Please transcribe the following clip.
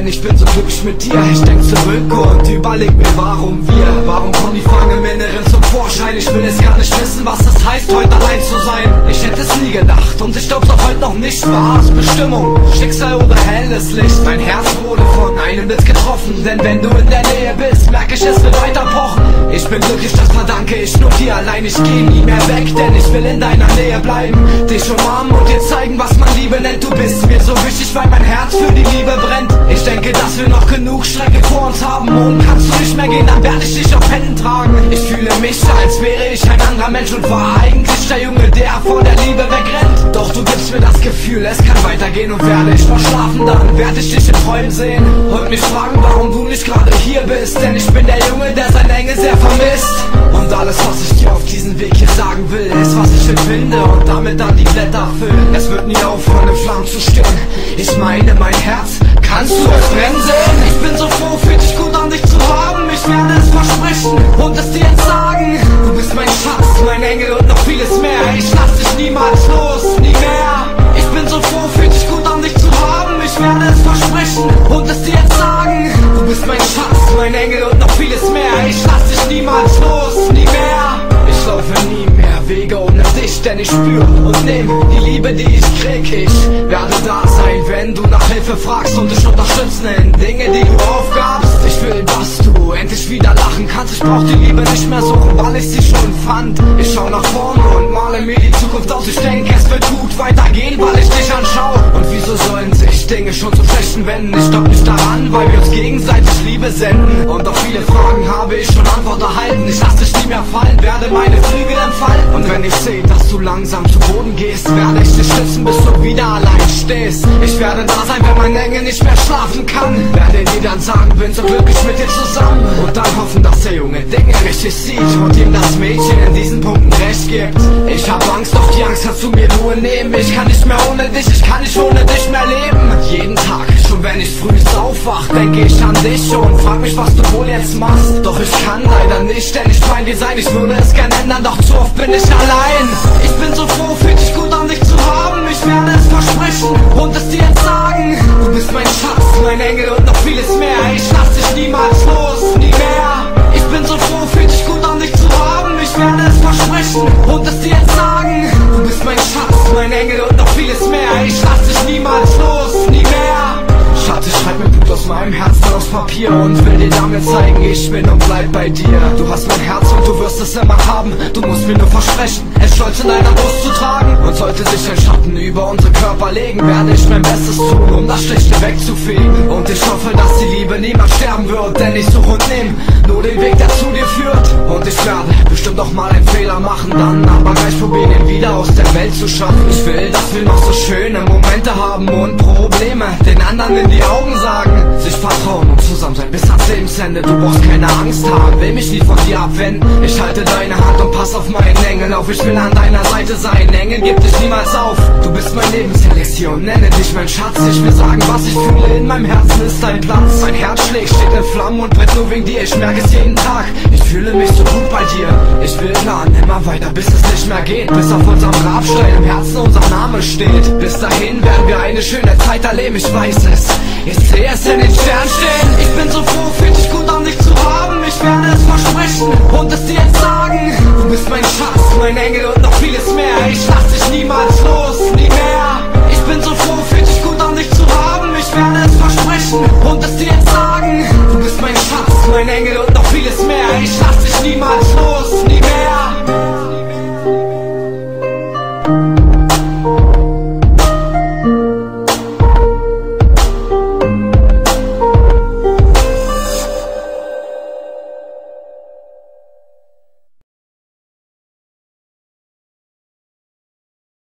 ich bin so glücklich mit dir. Ich denk zurück und überleg mir, warum kommen die Fangen im Inneren zum Vorschein? Ich will es gar nicht wissen, was es heißt, heute allein zu sein. Ich hätte es nie gedacht und ich glaub's auch heute noch nicht. War es Bestimmung, Schicksal oder helles Licht? Mein Herz wurde von einem Blitz getroffen, denn wenn du in der Nähe bist, merk ich, es wird weiter pochen. Ich bin glücklich, das verdanke ich nur dir allein. Ich geh nie mehr weg, denn ich will in deiner Nähe bleiben, dich umarmen und dir zeigen, was man Liebe nennt. Du bist mir so wichtig, weil mein Herz für die Liebe brennt. Ich denke, dass wir noch genug Strecke vor uns haben, und kannst du nicht mehr gehen, dann werde ich dich auf Händen tragen. Ich fühle mich, als wäre ich ein anderer Mensch und war eigentlich der Junge, der vor der Liebe wegrennt. Doch du gibst mir das Gefühl, es kann weitergehen, und werde ich verschlafen, dann werde ich dich in Träumen sehen und mich fragen, warum du nicht gerade hier bist. Denn ich bin der Junge, der seine Engel sehr vermisst. Und alles, was ich dir auf diesen Weg hier sagen will, ist, was ich empfinde und damit dann die Blätter füllen. Es wird nie aufhören, in Flammen zu stehen. Ich meine, mein Herz, kannst du es brennen sehen? Ich bin so froh, fühlt dich gut an, dich zu haben. Ich werde es versprechen und es dir jetzt sagen. Du bist mein Schatz, mein Engel und noch vieles mehr. Ich lass dich niemals los, nie mehr. Ich bin so froh, fühlt dich gut an, dich zu haben. Ich werde es versprechen und es dir jetzt sagen. Du bist mein Schatz, mein Engel und noch vieles mehr. Ich lass dich niemals los, nie mehr. Ich laufe nie mehr Wege ohne dich, denn ich spür und nehm die Liebe, die ich krieg. Ich werde da sein, wenn du nach Hilfe fragst, und dich unterstützen in Dinge, die du aufgabst. Ich will, dass du endlich wieder lachen kannst. Ich brauch die Liebe nicht mehr suchen, weil ich sie schon fand. Ich schau nach vorne und male mir die Zukunft aus. Ich denke, es wird gut weitergehen, weil ich dich anschau. Und wieso sollen sich Dinge schon zum Schlechten wenden? Ich glaub nicht daran, weil wir uns gegenseitig Liebe senden. Und auf viele Fragen habe ich schon Antwort erhalten. Ich lass dich nie mehr fallen, werde meine Flügel entfalten. Und wenn ich sehe, dass du langsam zu Boden gehst, werde ich dich schützen, bis du wieder allein stehst. Ich werde da sein, wenn mein Engel nicht mehr schlafen kann. Werde dir dann sagen, bin so glücklich mit dir zusammen. Und dann hoffen, dass der Junge Dinge richtig sieht und ihm das Mädchen in diesen Punkten recht gibt. Ich hab Angst, doch die Angst kannst du mir nur nehmen. Ich kann nicht mehr ohne dich, ich kann nicht ohne dich mehr leben. Jeden Tag, schon wenn ich früh aufwach, denke ich an dich und frag mich, was du wohl jetzt machst. Doch ich kann leider nicht, denn ich mein Design, ich würde es gern ändern, doch zu oft bin ich allein. Ich bin so froh, fühlt dich gut an, dich zu haben. Ich werde es versprechen und es dir jetzt sagen. Du bist mein Schatz, mein Engel und noch vieles mehr. Ich lass dich niemals los, nie mehr. Ich bin so froh, fühlt dich gut an, dich zu haben. Ich werde es versprechen und es dir jetzt sagen. Du bist mein Schatz, mein Engel und noch vieles mehr. Ich lass dich niemals los, nie mehr. Schatz, ich schreib mir Blut aus meinem Herzen aufs Papier und will dir damit zeigen, ich bin und bleib bei dir. Du hast mein Herz und du wirst es immer haben. Du musst mir nur versprechen, es stolz in deiner Brust zu tragen. Und sollte sich ein Schatten über unsere Körper legen, werde ich mein Bestes tun, um das Schlechte wegzufegen. Und ich hoffe, dass die Liebe niemals sterben wird, denn ich suche und nehm nur den Weg, der zu dir führt. Und ich werde bestimmt auch mal einen Fehler machen, dann aber gleich probieren, ihn wieder aus der Welt zu schaffen. Ich will, dass wir noch so schöne Momente haben und Probleme den anderen in die Augen sagen, sich vertrauen und zusammen sein bis ans Lebensende. Du brauchst keine Angst haben, will mich nie von dir abwenden. Ich halte deine Hand und pass auf meinen Engel auf. Ich will an deiner Seite sein, Engel, gib dich niemals auf. Du bist mein Lebenselixier und nenne dich mein Schatz. Ich will sagen, was ich fühle, in meinem Herzen ist dein Platz. Mein Herz schlägt, steht in Flammen und brennt nur wegen dir. Ich merke es jeden Tag, ich fühle mich so gut bei dir. Ich will planen, immer weiter, bis es nicht mehr geht. Bis auf unserem Grabstein im Herzen unser Name steht. Bis dahin werden wir eine schöne Zeit erleben, ich weiß es. Ich sehe es in den Sternen stehen. Ich bin so froh, fühlt dich gut an, dich zu haben. Ich werde es versprechen und es dir jetzt sagen. Du bist mein Schatz, mein Engel und noch vieles mehr. Ich lass dich niemals los, nie mehr. Ich bin so froh, fühlt dich gut an, dich zu haben. Ich werde es versprechen und es dir jetzt sagen. Du bist mein Schatz, mein Engel und noch vieles mehr. Ich lass dich niemals los, nie mehr.